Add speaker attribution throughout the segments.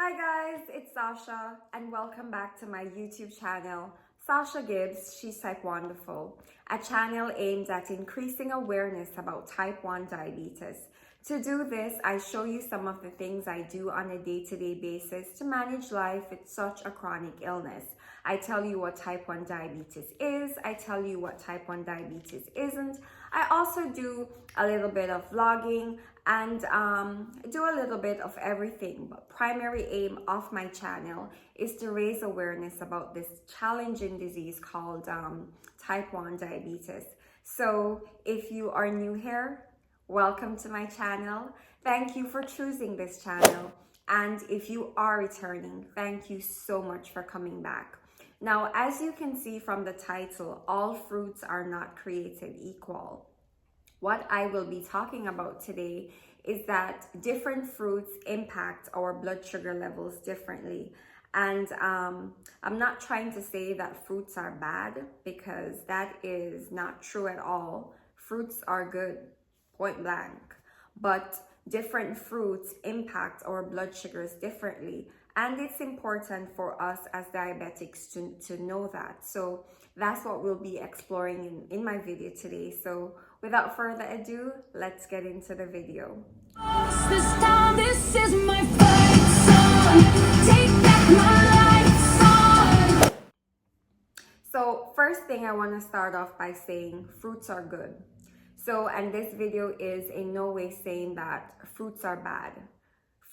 Speaker 1: Hi guys, it's Sasha and welcome back to my YouTube channel, Sasha Gibbs, She's Type One-derful, a channel aimed at increasing awareness about type 1 diabetes. To do this, I show you some of the things I do on a day-to-day basis to manage life with such a chronic illness. I tell you what type 1 diabetes is, I tell you what type 1 diabetes isn't. I also do a little bit of vlogging and do a little bit of everything, but primary aim of my channel is to raise awareness about this challenging disease called type 1 diabetes. So if you are new here, welcome to my channel. Thank you for choosing this channel. And if you are returning, thank you so much for coming back. Now, as you can see from the title, all fruits are not created equal. What I will be talking about today is that different fruits impact our blood sugar levels differently. And I'm not trying to say that fruits are bad, because that is not true at all. Fruits are good, point blank. But different fruits impact our blood sugars differently. And it's important for us as diabetics to know that. So that's what we'll be exploring in my video today. So without further ado, let's get into the video.
Speaker 2: This time, this is my fight song. Take back my life song.
Speaker 1: So first thing, I want to start off by saying fruits are good. So, and this video is in no way saying that fruits are bad.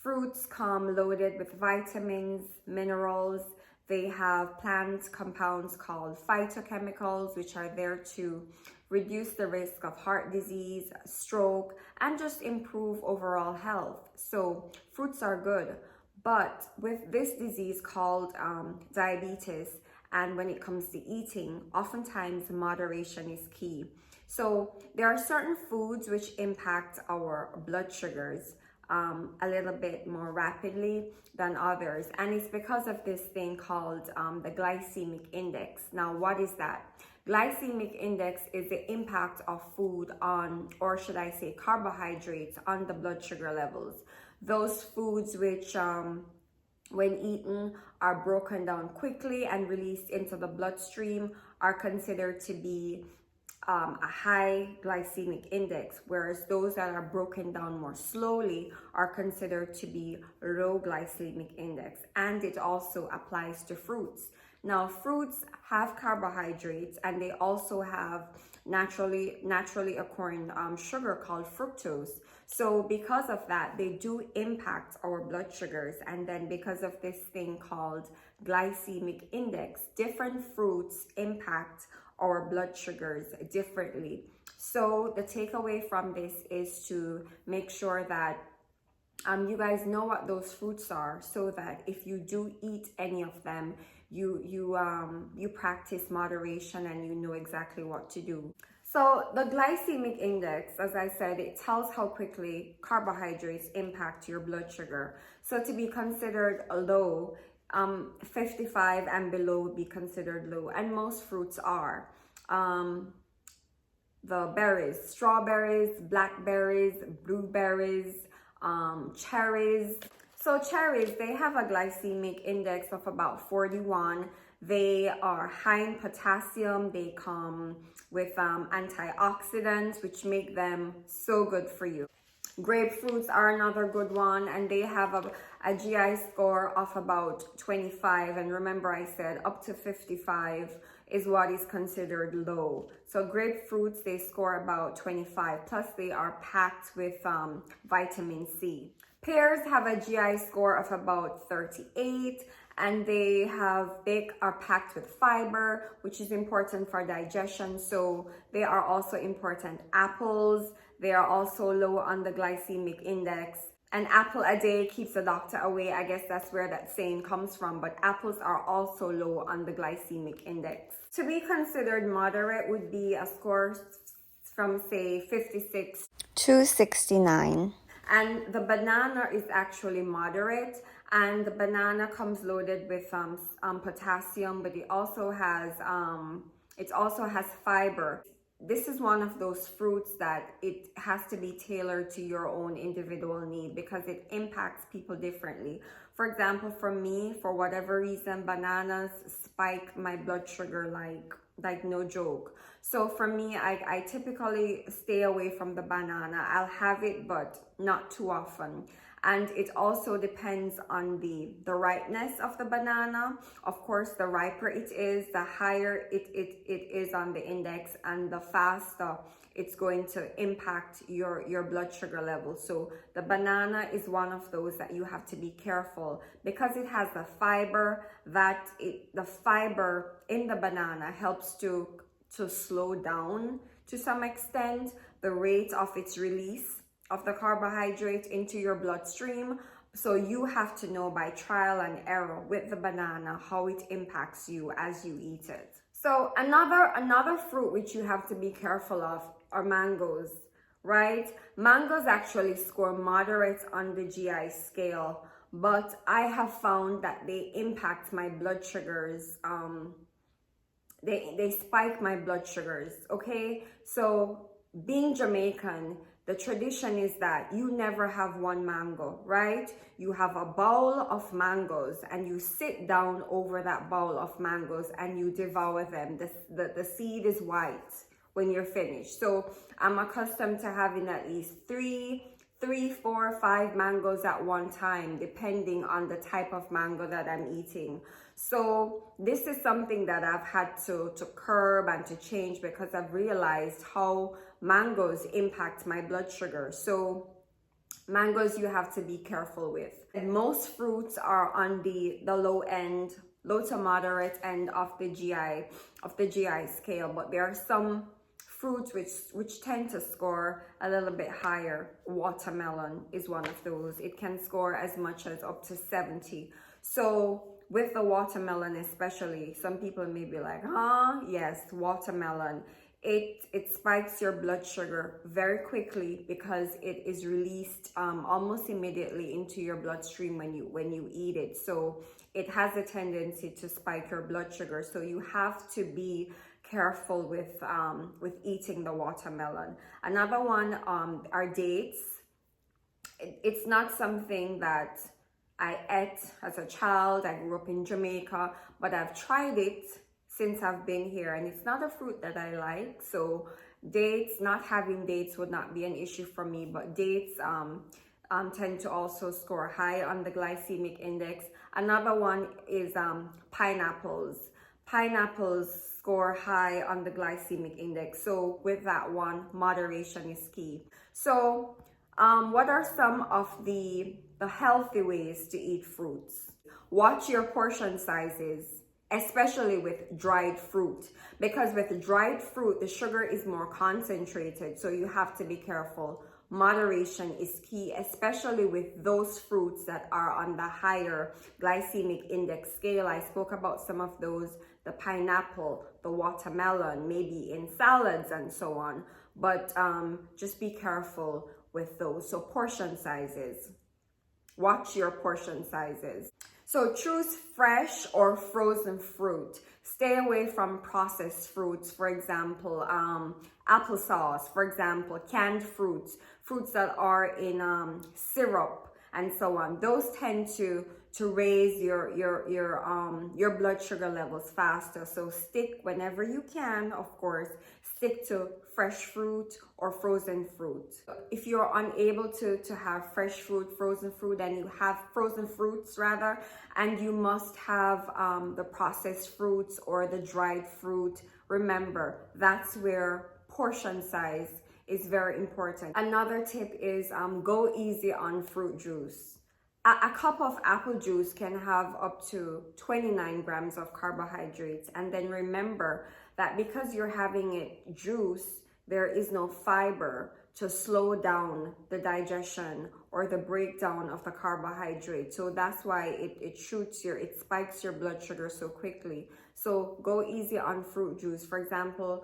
Speaker 1: Fruits come loaded with vitamins, minerals. They have plant compounds called phytochemicals, which are there to reduce the risk of heart disease, stroke, and just improve overall health. So fruits are good. But with this disease called diabetes, and when it comes to eating, oftentimes moderation is key. So there are certain foods which impact our blood sugars a little bit more rapidly than others, and it's because of this thing called the glycemic index. Now, what is that? Glycemic index is the impact of food on, or should I say carbohydrates, on the blood sugar levels. Those foods which when eaten are broken down quickly and released into the bloodstream are considered to be a high glycemic index, whereas those that are broken down more slowly are considered to be low glycemic index. And it also applies to fruits. Now, fruits have carbohydrates, and they also have naturally occurring sugar called fructose. So because of that, they do impact our blood sugars. And then because of this thing called glycemic index, different fruits impact our blood sugars differently. So the takeaway from this is to make sure that you guys know what those fruits are, so that if you do eat any of them, you practice moderation and you know exactly what to do. So the glycemic index, as I said, it tells how quickly carbohydrates impact your blood sugar. So to be considered low, 55 and below would be considered low, and most fruits are. The berries, strawberries, blackberries, blueberries, cherries. So cherries, they have a glycemic index of about 41. They are high in potassium. They come with antioxidants, which make them so good for you. Grapefruits are another good one, and they have a GI score of about 25. And remember, I said up to 55 is what is considered low. So grapefruits, they score about 25. Plus, they are packed with vitamin C. Pears have a GI score of about 38, and they are packed with fiber, which is important for digestion. So they are also important. Apples, they are also low on the glycemic index. An apple a day keeps the doctor away. I guess that's where that saying comes from. But apples are also low on the glycemic index. To be considered moderate would be a score from, say, 56 to 69. And the banana is actually moderate, and the banana comes loaded with potassium, but it also has fiber. this is one of those fruits that it has to be tailored to your own individual need because it impacts people differently. For example, for me, for whatever reason, bananas spike my blood sugar like no joke. So for me, I typically stay away from the banana. I'll have it, but not too often. And it also depends on the ripeness of the banana. Of course, the riper it is, the higher it is on the index, and the faster it's going to impact your blood sugar level. So the banana is one of those that you have to be careful because it has the fiber the fiber in the banana helps to slow down to some extent the rate of its release of the carbohydrate into your bloodstream. So you have to know by trial and error with the banana how it impacts you as you eat it. So another fruit which you have to be careful of are mangoes, right? Mangoes actually score moderate on the GI scale, but I have found that they impact my blood sugars. They spike my blood sugars, okay? So being Jamaican, the tradition is that you never have one mango, right? You have a bowl of mangoes and you sit down over that bowl of mangoes and you devour them. The seed is white when you're finished. So I'm accustomed to having at least three, 4, 5 mangoes at one time, depending on the type of mango that I'm eating. So this is something that I've had to curb and to change because I've realized how mangoes impact my blood sugar. So mangoes you have to be careful with. And most fruits are on the low end, low to moderate end of the GI scale, but there are some fruits which tend to score a little bit higher. Watermelon is one of those. It can score as much as up to 70. So with the watermelon especially, some people may be like, yes, watermelon. It spikes your blood sugar very quickly because it is released almost immediately into your bloodstream when you eat it. So it has a tendency to spike your blood sugar. So you have to be careful with eating the watermelon. Another one are dates. It's not something that I ate as a child. I grew up in Jamaica, but I've tried it since I've been here, and it's not a fruit that I like. So dates, not having dates would not be an issue for me, but dates tend to also score high on the glycemic index. Another one is pineapples. Pineapples score high on the glycemic index. So with that one, moderation is key. So what are some of the healthy ways to eat fruits? Watch your portion sizes, especially with dried fruit, because with dried fruit, the sugar is more concentrated. So you have to be careful. Moderation is key, especially with those fruits that are on the higher glycemic index scale. I spoke about some of those, the pineapple, the watermelon, maybe in salads and so on. But just be careful with those. So portion sizes. Watch your portion sizes. So choose fresh or frozen fruit. Stay away from processed fruits, for example, applesauce, for example, canned fruits that are in syrup and so on. Those tend to raise your blood sugar levels faster. So stick, whenever you can, of course, stick to fresh fruit or frozen fruit. If you're unable to have fresh fruit, frozen fruit, and you have frozen fruits rather, and you must have the processed fruits or the dried fruit, remember, that's where portion size is very important. Another tip is go easy on fruit juice. A cup of apple juice can have up to 29 grams of carbohydrates. And then remember that because you're having it juice, there is no fiber to slow down the digestion or the breakdown of the carbohydrate. So that's why it spikes your blood sugar so quickly. So go easy on fruit juice. For example,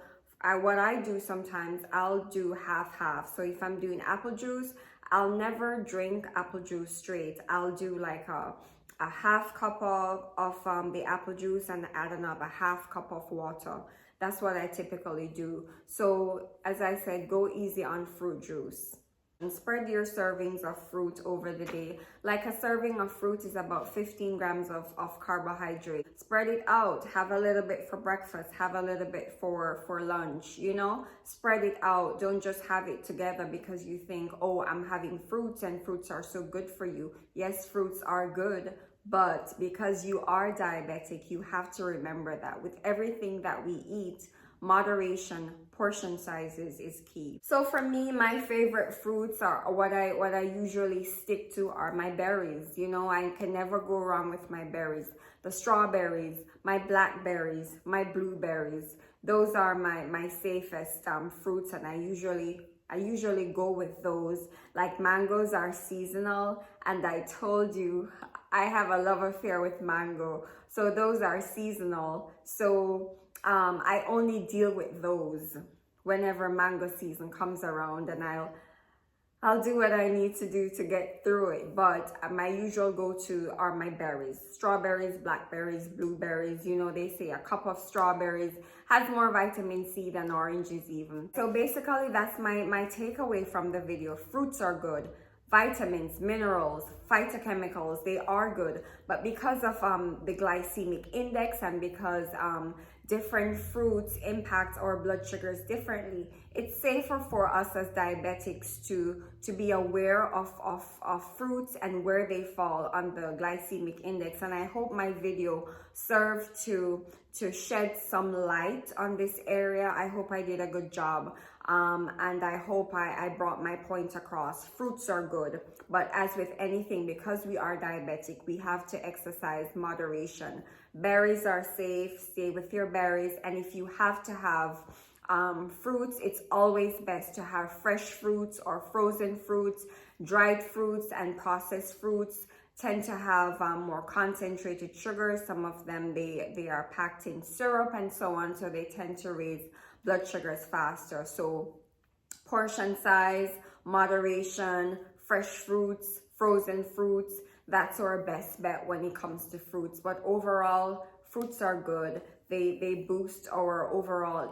Speaker 1: what I do sometimes, I'll do half. So if I'm doing apple juice, I'll never drink apple juice straight. I'll do like a half cup of the apple juice and add another half cup of water. That's what I typically do. So as I said, go easy on fruit juice. And spread your servings of fruit over the day. Like a serving of fruit is about 15 grams of carbohydrate. Spread it out. Have a little bit for breakfast. Have a little bit for lunch, you know? Spread it out. Don't just have it together because you think, oh, I'm having fruits and fruits are so good for you. Yes, fruits are good. But because you are diabetic, you have to remember that with everything that we eat, moderation, portion sizes is key. So for me, my favorite fruits are what I usually stick to are my berries. You know, I can never go wrong with my berries. The strawberries, my blackberries, my blueberries. Those are my safest fruits, and I usually go with those. Like mangoes are seasonal, and I told you I have a love affair with mango. So those are seasonal. So I only deal with those whenever mango season comes around, and I'll do what I need to do to get through it. But my usual go-to are my berries: strawberries, blackberries, blueberries. You know, they say a cup of strawberries has more vitamin C than oranges even. So basically that's my takeaway from the video. Fruits are good. Vitamins, minerals, phytochemicals, they are good. But because of the glycemic index, and because different fruits impact our blood sugars differently, it's safer for us as diabetics to be aware of fruits and where they fall on the glycemic index. And I hope my video served to shed some light on this area. I hope I did a good job. And I hope I brought my point across. Fruits are good, but as with anything, because we are diabetic, we have to exercise moderation. Berries are safe. Stay with your berries. And if you have to have fruits, it's always best to have fresh fruits or frozen fruits. Dried fruits and processed fruits tend to have more concentrated sugars. Some of them, they are packed in syrup and so on, so they tend to raise blood sugars faster. So portion size, moderation, fresh fruits, frozen fruits, that's our best bet when it comes to fruits. But overall, fruits are good. They boost our overall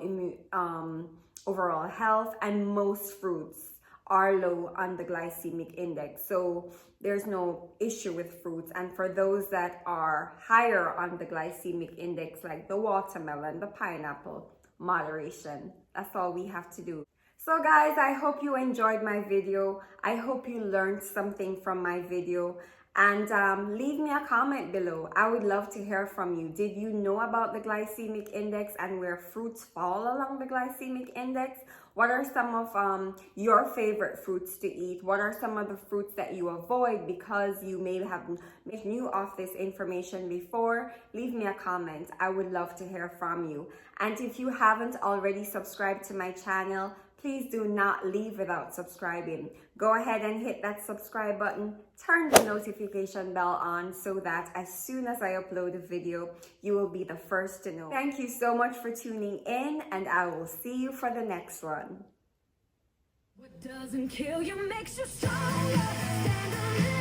Speaker 1: health, and most fruits are low on the glycemic index. So there's no issue with fruits. And for those that are higher on the glycemic index, like the watermelon, the pineapple, moderation. That's all we have to do. So guys, I hope you enjoyed my video. I hope you learned something from my video. And leave me a comment below. I would love to hear from you. Did you know about the glycemic index and where fruits fall along the glycemic index? What are some of your favorite fruits to eat? What are some of the fruits that you avoid because you may have knew of this information before? Leave me a comment. I would love to hear from you. And if you haven't already subscribed to my channel, please do not leave without subscribing. Go ahead and hit that subscribe button. Turn the notification bell on so that as soon as I upload a video, you will be the first to know. Thank you so much for tuning in, and I will see you for the next one.
Speaker 2: What doesn't kill you makes you stronger. Stand a little